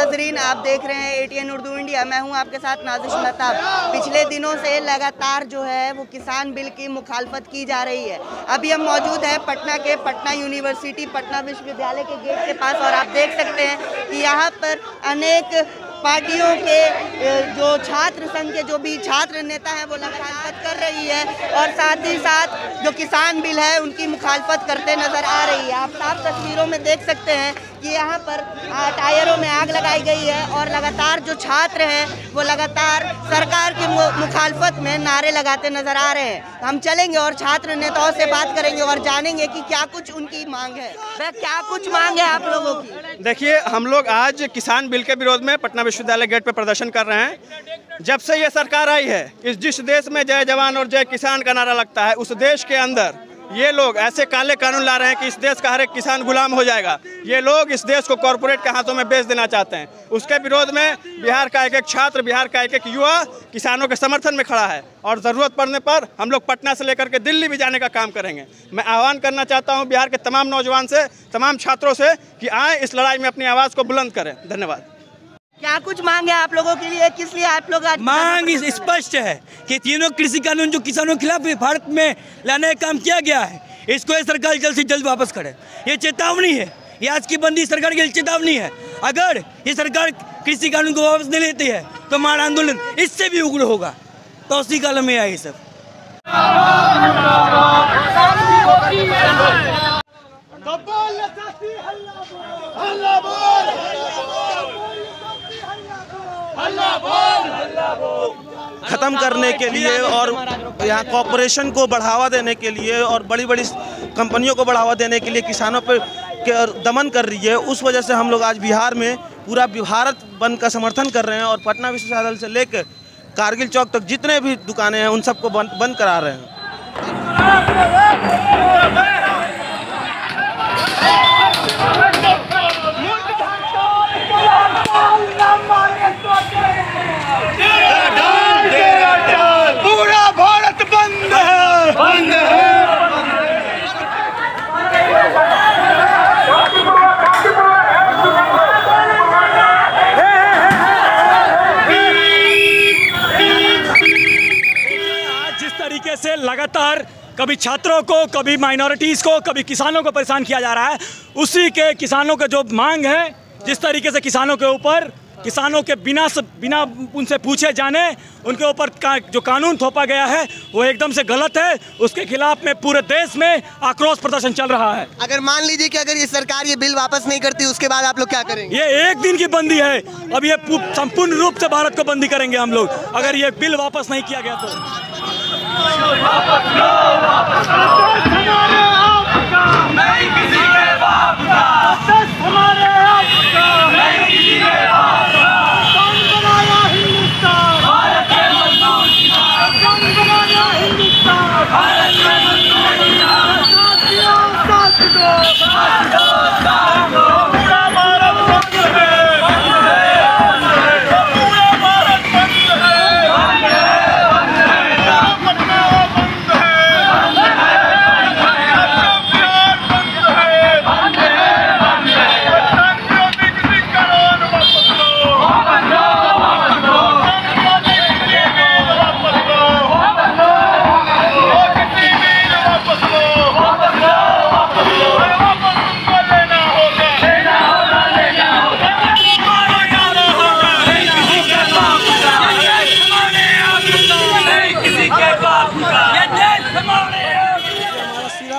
नाजरीन, आप देख रहे हैं ATN उर्दू इंडिया। मैं हूं आपके साथ नाजिश महताब। पिछले दिनों से लगातार जो है वो किसान बिल की मुखालफत की जा रही है। अभी हम मौजूद हैं पटना के पटना यूनिवर्सिटी पटना विश्वविद्यालय के गेट के पास और आप देख सकते हैं कि यहाँ पर अनेक पार्टियों के जो छात्र संघ के जो भी छात्र नेता हैं वो मुखालफत कर रही है और साथ ही साथ जो किसान बिल है उनकी मुखालफत करते नजर आ रही है। आप साफ तस्वीरों में देख सकते हैं कि यहाँ पर टायरों में आग लगाई गई है और लगातार जो छात्र हैं वो लगातार सरकार की मुखालफत में नारे लगाते नजर आ रहे हैं। हम चलेंगे और छात्र नेताओं से बात करेंगे और जानेंगे कि क्या कुछ उनकी मांग है। क्या कुछ मांग है आप लोगों की? देखिए, हम लोग आज किसान बिल के विरोध में पटना विश्वविद्यालय गेट पे प्रदर्शन कर रहे हैं। जब से ये सरकार आई है, जिस देश में जय जवान और जय किसान का नारा लगता है, उस देश के अंदर ये लोग ऐसे काले कानून ला रहे हैं कि इस देश का हर एक किसान गुलाम हो जाएगा। ये लोग इस देश को कॉरपोरेट के हाथों में बेच देना चाहते हैं। उसके विरोध में बिहार का एक एक छात्र, बिहार का एक एक युवा किसानों के समर्थन में खड़ा है और ज़रूरत पड़ने पर हम लोग पटना से लेकर के दिल्ली भी जाने का काम करेंगे। मैं आह्वान करना चाहता हूँ बिहार के तमाम नौजवान से, तमाम छात्रों से कि आए इस लड़ाई में अपनी आवाज़ को बुलंद करें। धन्यवाद। क्या कुछ मांग है आप लोगों के लिए? किस लिए आप लोग आज मांग स्पष्ट है कि तीनों कृषि कानून जो किसानों के खिलाफ भारत में लाने का काम किया गया है, इसको ये सरकार जल्द से जल्द वापस करे। ये चेतावनी है, ये आज की बंदी सरकार के लिए चेतावनी है। अगर ये सरकार कृषि कानून को वापस नहीं लेती है तो हमारा आंदोलन इससे भी उग्र होगा। तो उसी काल में आए सब। खत्म करने के लिए और यहाँ कॉरपोरेशन को बढ़ावा देने के लिए और बड़ी बड़ी कंपनियों को बढ़ावा देने के लिए किसानों पर दमन कर रही है। उस वजह से हम लोग आज बिहार में पूरा भारत बंद का समर्थन कर रहे हैं और पटना विश्वविद्यालय से लेकर कारगिल चौक तक जितने भी दुकानें हैं उन सबको बंद करा रहे हैं। पूरा भारत बंद है, बंद है। जिस तरीके से लगातार कभी छात्रों को, कभी माइनॉरिटीज़ को, कभी किसानों को परेशान किया जा रहा है, उसी के किसानों का जो मांग है, जिस तरीके से किसानों के ऊपर, किसानों के बिना उनसे पूछे जाने उनके ऊपर जो कानून थोपा गया है वो एकदम से गलत है। उसके खिलाफ में पूरे देश में आक्रोश प्रदर्शन चल रहा है। अगर मान लीजिए कि अगर ये सरकार ये बिल वापस नहीं करती, उसके बाद आप लोग क्या करेंगे? ये एक दिन की बंदी है। अब ये संपूर्ण रूप से भारत को बंदी करेंगे हम लोग अगर ये बिल वापस नहीं किया गया तो।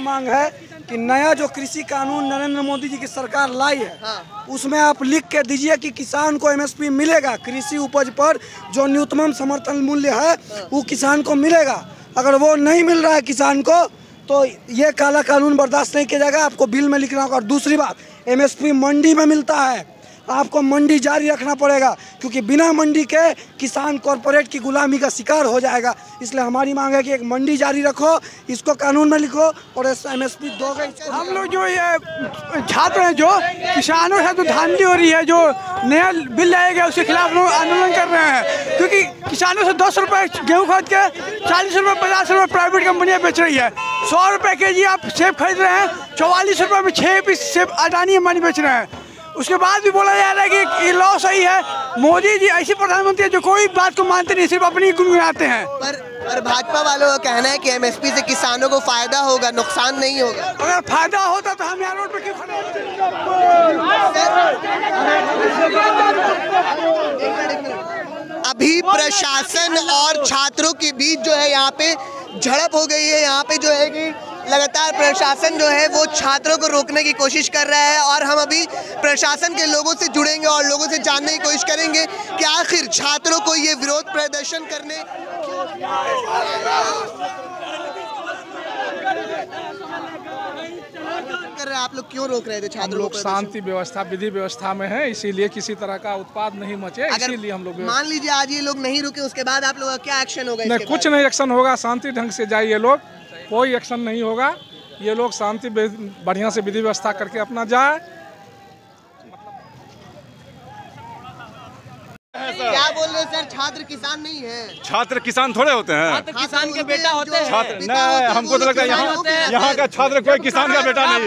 मांग है कि नया जो कृषि कानून नरेंद्र मोदी जी की सरकार लाई है, उसमें आप लिख के दीजिए कि किसान को MSP मिलेगा। कृषि उपज पर जो न्यूनतम समर्थन मूल्य है वो किसान को मिलेगा। अगर वो नहीं मिल रहा है किसान को तो ये काला कानून बर्दाश्त नहीं किया जाएगा। आपको बिल में लिखना होगा। और दूसरी बात, MSP मंडी में मिलता है, आपको मंडी जारी रखना पड़ेगा क्योंकि बिना मंडी के किसान कॉरपोरेट की गुलामी का शिकार हो जाएगा। इसलिए हमारी मांग है कि एक मंडी जारी रखो, इसको कानून में लिखो और MSP दोगे। हम लोग जो ये छात्र हैं, जो किसानों से तो धांधली हो रही है, जो नया बिल लाया गया उसके खिलाफ लोग आंदोलन कर रहे हैं क्योंकि किसानों से 10 रुपये गेहूँ खरीद के 40 रुपये 50 रुपये प्राइवेट कंपनियाँ बेच रही है। 100 रुपये के जी आप सेब खरीद रहे हैं, 44 रुपये में 6 पीस सेब अडानी अंबानी बेच रहे हैं। उसके बाद भी बोला जा रहा है कि ये लॉ सही है। मोदी जी ऐसे प्रधानमंत्री है जो कोई बात को मानते नहीं, सिर्फ अपनी गुनगुनाते हैं। पर भाजपा वालों का कहना है कि एमएसपी से किसानों को फायदा होगा, नुकसान नहीं होगा। अगर फायदा होता तो हम यहाँ रोड पे क्यों खड़े होते? अभी प्रशासन और छात्रों के बीच जो है यहाँ पे झड़प हो गई है। यहाँ पे जो है कि लगातार प्रशासन जो है वो छात्रों को रोकने की कोशिश कर रहा है और हम अभी प्रशासन के लोगों से जुड़ेंगे और लोगों से जानने की कोशिश करेंगे कि आखिर छात्रों को ये विरोध प्रदर्शन करने कर रहे हैं। आप लोग क्यों रोक रहे थे छात्रों लोग? शांति व्यवस्था, विधि व्यवस्था में है, इसीलिए किसी तरह का उत्पाद नहीं मचे, इसीलिए हम लोग। मान लीजिए आज ये लोग नहीं रुके, उसके बाद आप लोगों का क्या एक्शन होगा? नहीं, कुछ नहीं एक्शन होगा। शांति ढंग से जाइए लोग, कोई एक्शन नहीं होगा। ये लोग शांति बढ़िया से विधि व्यवस्था करके अपना जाए। क्या बोल रहे हैं सर? छात्र किसान नहीं है। छात्र किसान थोड़े होते हैं। छात्र किसान के बेटा होते हैं। छात्र नहीं, हमको तो लगता है यहाँ का छात्र कोई किसान का बेटा नहीं है।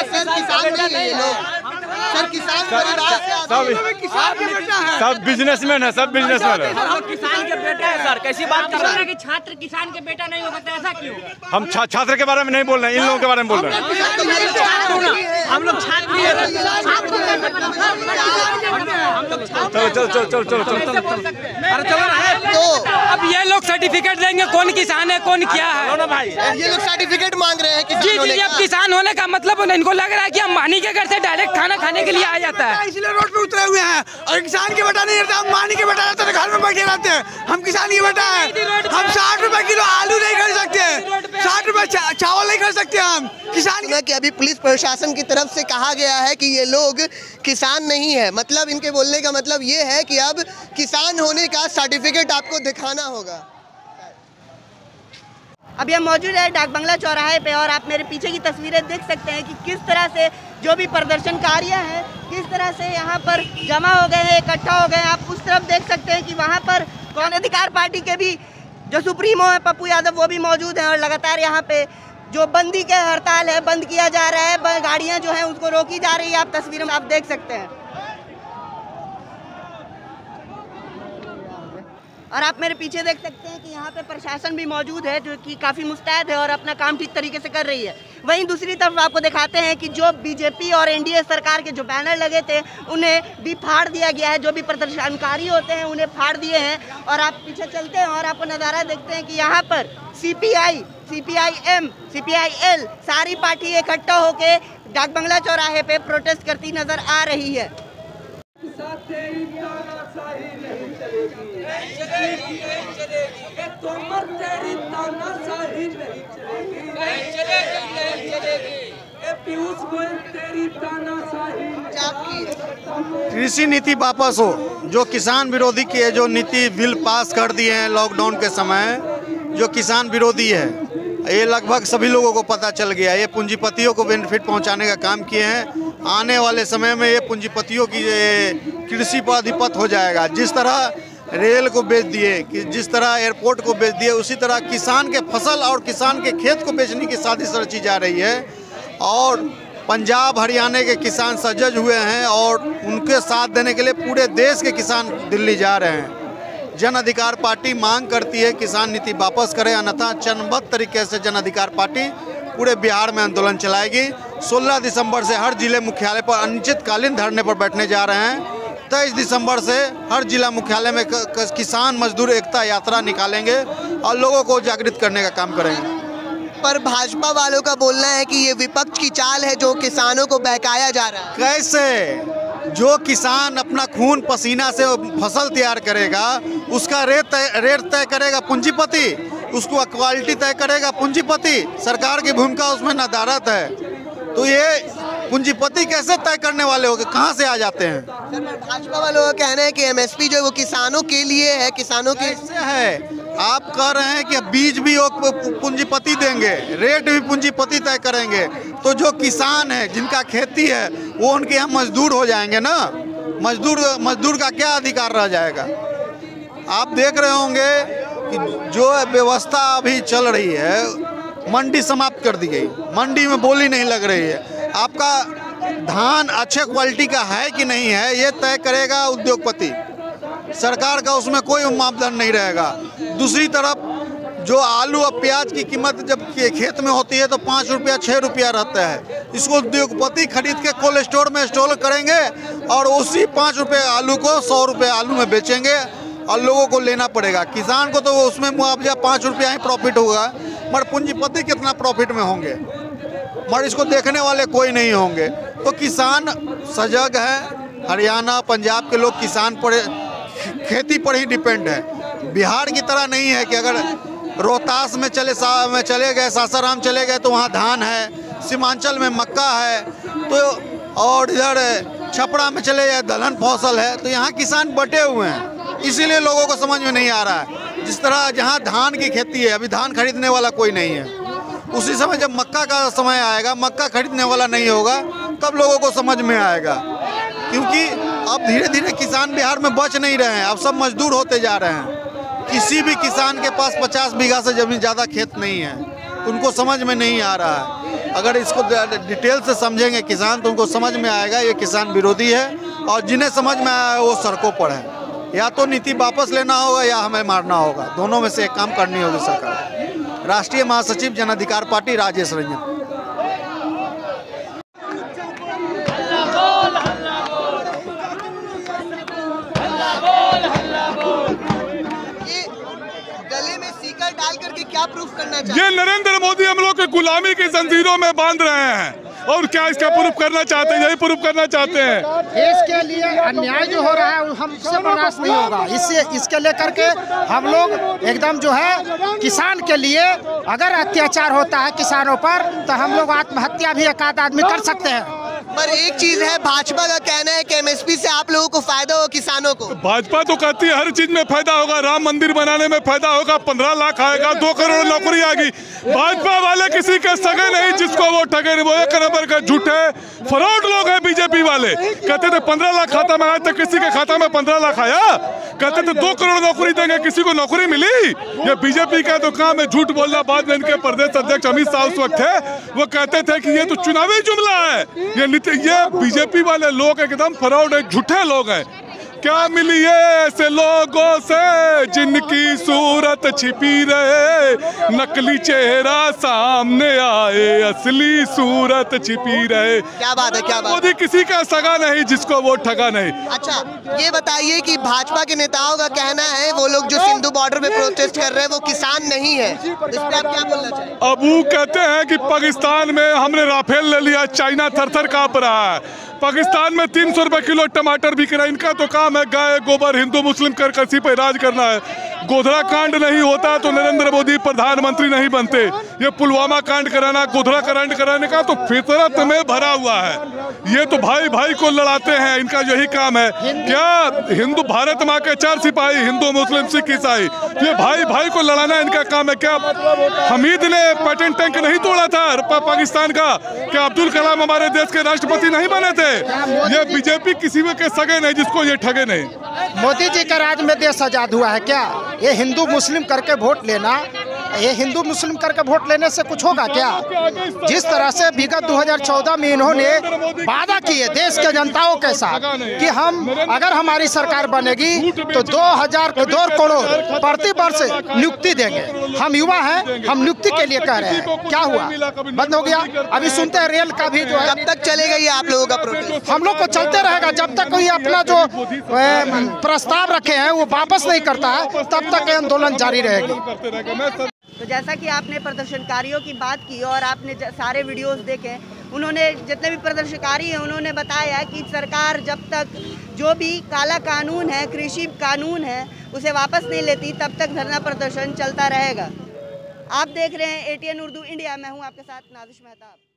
सर किसान नहीं है लोग, सर किसान सब बिजनेसमैन है, सब बिजनेसमैन है। किसान के बेटा है सर, कैसी बात कर रहे हैं कि छात्र किसान के बेटा नहीं हो सकता, ऐसा क्यों? हम छात्र के बारे में नहीं बोल रहे हैं, इन लोगों के बारे में बोल रहे हैं। हम लोग छात्र तो अब ये लोग सर्टिफिकेट देंगे कौन किसान है कौन क्या है भाई। ये लोग सर्टिफिकेट मांग रहे हैं जी जी, अब किसान होने का मतलब इनको लग रहा है कि अंबानी के घर से डायरेक्ट खाना खाने के लिए आ जाता है, इसलिए रोड पे उतरे हुए हैं। और किसान के बेटा नहीं रहता, अंबानी के बेटा रहता तो घर में बैठे रहते हैं। हम किसान के बेटा है। हम 60 रुपए किलो आलू नहीं खरीद सकते, 60 रुपए चावल नहीं खरीद सकते हम किसान कि अभी पुलिस प्रशासन की तरफ से कहा गया है कि ये लोग किसान नहीं है। मतलब इनके बोलने का मतलब ये है कि अब किसान होने का सर्टिफिकेट आपको दिखाना होगा। अभी हम मौजूद है डाक बंगला चौराहे पे और आप मेरे पीछे की तस्वीरें देख सकते हैं कि किस तरह से जो भी प्रदर्शनकारी हैं किस तरह से यहाँ पर जमा हो गए हैं, इकट्ठा हो गए हैं। आप उस तरफ देख सकते हैं कि वहाँ पर कौन अधिकार पार्टी के भी जो सुप्रीमो है पप्पू यादव वो भी मौजूद हैं और लगातार यहाँ पे जो बंदी के हड़ताल है बंद किया जा रहा है, गाड़ियाँ जो हैं उसको रोकी जा रही है। आप तस्वीरों में आप देख सकते हैं और आप मेरे पीछे देख सकते हैं कि यहाँ पे प्रशासन भी मौजूद है जो कि काफ़ी मुस्तैद है और अपना काम ठीक तरीके से कर रही है। वहीं दूसरी तरफ आपको दिखाते हैं कि जो बीजेपी और एनडीए सरकार के जो बैनर लगे थे उन्हें भी फाड़ दिया गया है। जो भी प्रदर्शनकारी होते हैं उन्हें फाड़ दिए हैं और आप पीछे चलते हैं और आपको नज़ारा देखते हैं कि यहाँ पर CPI, CPIM, CPIL सारी पार्टी इकट्ठा होके डाक बंगला चौराहे पे प्रोटेस्ट करती नजर आ रही है। कृषि नीति वापस हो, जो किसान विरोधी की है, जो नीति बिल पास कर दिए हैं लॉकडाउन के समय, जो किसान विरोधी है, ये लगभग सभी लोगों को पता चल गया। ये पूंजीपतियों को बेनिफिट पहुंचाने का काम किए हैं। आने वाले समय में ये पूंजीपतियों की कृषि पर अधिपत हो जाएगा। जिस तरह रेल को बेच दिए, कि जिस तरह एयरपोर्ट को बेच दिए, उसी तरह किसान के फसल और किसान के खेत को बेचने की साजिश रची जा रही है। और पंजाब हरियाणा के किसान सजग हुए हैं और उनके साथ देने के लिए पूरे देश के किसान दिल्ली जा रहे हैं। जन अधिकार पार्टी मांग करती है किसान नीति वापस करे, अन्यथा चरणबद्ध तरीके से जन अधिकार पार्टी पूरे बिहार में आंदोलन चलाएगी। 16 दिसंबर से हर जिले मुख्यालय पर अनिश्चितकालीन धरने पर बैठने जा रहे हैं। 23 दिसंबर से हर जिला मुख्यालय में किसान मजदूर एकता यात्रा निकालेंगे और लोगों को जागृत करने का काम करेंगे। पर भाजपा वालों का बोलना है कि ये विपक्ष की चाल है जो किसानों को बहकाया जा रहा है। कैसे? जो किसान अपना खून पसीना से फसल तैयार करेगा उसका रेट तय करेगा पूंजीपति, उसको क्वालिटी तय करेगा पूंजीपति। सरकार की भूमिका उसमें नदारत है। तो ये पूंजीपति कैसे तय करने वाले हो, कहाँ से आ जाते हैं? भाजपा वालों का कहना है कि एमएसपी जो है वो किसानों के लिए है, किसानों के है। आप कह रहे हैं कि बीज भी वो पूंजीपति देंगे, रेट भी पूंजीपति तय करेंगे, तो जो किसान है जिनका खेती है वो उनके यहाँ मजदूर हो जाएंगे ना। मजदूर का क्या अधिकार रह जाएगा? आप देख रहे होंगे कि जो व्यवस्था अभी चल रही है, मंडी समाप्त कर दी गई, मंडी में बोली नहीं लग रही है। आपका धान अच्छे क्वालिटी का है कि नहीं है ये तय करेगा उद्योगपति। सरकार का उसमें कोई मापदंड नहीं रहेगा। दूसरी तरफ जो आलू और प्याज की कीमत जब खेत में होती है तो 5 रुपया 6 रुपया रहता है। इसको उद्योगपति खरीद के कोल्ड स्टोर में स्टोर करेंगे और उसी 5 रुपये आलू को 100 रुपये आलू में बेचेंगे और लोगों को लेना पड़ेगा। किसान को तो उसमें मुआवजा 5 रुपया ही प्रॉफिट होगा, मगर पूंजीपति कितना प्रॉफिट में होंगे, मगर इसको देखने वाले कोई नहीं होंगे। तो किसान सजग है। हरियाणा पंजाब के लोग किसान पर खेती पर ही डिपेंड है। बिहार की तरह नहीं है कि अगर रोहतास में चले गए, सासाराम चले गए तो वहाँ धान है, सीमांचल में मक्का है, तो और इधर छपरा में चले गए दलहन फसल है। तो यहाँ किसान बटे हुए हैं, इसीलिए लोगों को समझ में नहीं आ रहा है। जिस तरह जहाँ धान की खेती है, अभी धान खरीदने वाला कोई नहीं है। उसी समय जब मक्का का समय आएगा, मक्का खरीदने वाला नहीं होगा, तब लोगों को समझ में आएगा। क्योंकि अब धीरे धीरे किसान बिहार में बच नहीं रहे हैं, अब सब मजदूर होते जा रहे हैं। किसी भी किसान के पास 50 बीघा से जमीन ज़्यादा खेत नहीं है, उनको समझ में नहीं आ रहा है। अगर इसको डिटेल से समझेंगे किसान तो उनको समझ में आएगा ये किसान विरोधी है, और जिन्हें समझ में आया वो सड़कों पर है। या तो नीति वापस लेना होगा या हमें मारना होगा, दोनों में से एक काम करनी होगी सरकार। राष्ट्रीय महासचिव जन अधिकार पार्टी राजेश रंजन। डाल करके क्या प्रूफ करना चाहिए? ये नरेंद्र मोदी हम लोग के गुलामी की जंजीरों में बांध रहे हैं, और क्या इसका प्रूफ करना चाहते हैं? यही प्रूफ करना चाहते हैं। देश के लिए अन्याय जो हो रहा है हमसे बर्दाश्त नहीं होगा। इसके लेकर के हम लोग एकदम जो है किसान के लिए, अगर अत्याचार होता है किसानों पर तो हम लोग आत्महत्या भी एक आध आदमी कर सकते हैं। पर एक चीज है, भाजपा का कहना है कि एमएसपी से आप लोगों को फायदा हो, किसानों को। भाजपा तो कहती है हर चीज में फायदा होगा, राम मंदिर बनाने में फायदा होगा, 15 लाख आएगा, 2 करोड़ नौकरी आएगी। भाजपा वाले किसी के सगे नहीं, जिसको वो ठगे नहीं, वो एक नंबर का झूठे फ्रॉड लोग हैं। बीजेपी वाले कहते थे 15 लाख खाता में आया, तो किसी के खाता में 15 लाख आया? कहते थे 2 करोड़ नौकरी देंगे, किसी को नौकरी मिली? ये बीजेपी का तो काम है झूठ बोलना। बाद में इनके प्रदेश अध्यक्ष अमित शाह उस वक्त थे, वो कहते थे कि ये तो चुनावी जुमला है। ये बीजेपी वाले लोग एकदम फ्रॉड है, झूठे लोग हैं। क्या मिली ऐसे लोगों से जिनकी सूरत छिपी रहे, नकली चेहरा सामने आए, असली सूरत छिपी रहे। क्या बात है, क्या बात। मोदी किसी का सगा नहीं, जिसको वो ठगा नहीं। अच्छा, ये बताइए कि भाजपा के नेताओं का कहना है वो लोग जो सिंधु बॉर्डर पे प्रोटेस्ट कर रहे हैं वो किसान नहीं है, इस पर आप क्या बोलना चाहिए? अब वो कहते हैं कि पाकिस्तान में हमने राफेल ले लिया, चाइना थर-थर कांप रहा है। पाकिस्तान में 300 रुपए किलो टमाटर बिक रहा है। इनका तो काम है गाय गोबर हिंदू मुस्लिम कर किसी पर राज करना है। गोधरा कांड नहीं होता तो नरेंद्र मोदी प्रधानमंत्री नहीं बनते। ये पुलवामा कांड कराना, गोधरा कांड कराने का तो फितरत में भरा हुआ है। ये तो भाई भाई को लड़ाते हैं, इनका यही काम है। क्या हिंदू भारत माँ के 4 सिपाही, हिंदू मुस्लिम सिख ईसाई, ये भाई भाई को लड़ाना इनका काम है। क्या हमीद ने पेटेंट टैंक नहीं तोड़ा था पाकिस्तान का? क्या अब्दुल कलाम हमारे देश के राष्ट्रपति नहीं बने थे? ये बीजेपी किसी में के सगे नहीं, जिसको ये ठगे नहीं। मोदी जी का राज में देश आजाद हुआ है क्या? ये हिंदू मुस्लिम करके वोट लेना, ये हिंदू मुस्लिम करके वोट लेने से कुछ होगा क्या? जिस तरह से विगत 2014 में इन्होंने वादा किए देश के जनताओं के साथ कि हम अगर हमारी सरकार बनेगी तो 2 करोड़ प्रति वर्ष नियुक्ति देंगे। हम युवा हैं, हम नियुक्ति के लिए कह रहे हैं। क्या हुआ? बंद हो गया। अभी सुनते हैं रेल का भी जो है। कब तक चलेगा ये आप लोगों का प्रोटेस्ट? हम लोग को चलते रहेगा जब तक कोई अपना जो प्रस्ताव रखे हैं वो वापस नहीं करता है, तब तक आंदोलन जारी रहेगी। तो जैसा कि आपने प्रदर्शनकारियों की बात की और आपने सारे वीडियोस देखे, उन्होंने जितने भी प्रदर्शनकारी हैं उन्होंने बताया कि सरकार जब तक जो भी काला कानून है, कृषि कानून है, उसे वापस नहीं लेती तब तक धरना प्रदर्शन चलता रहेगा। आप देख रहे हैं ATN उर्दू इंडिया, मैं हूं आपके साथ नाजिश मेहताब।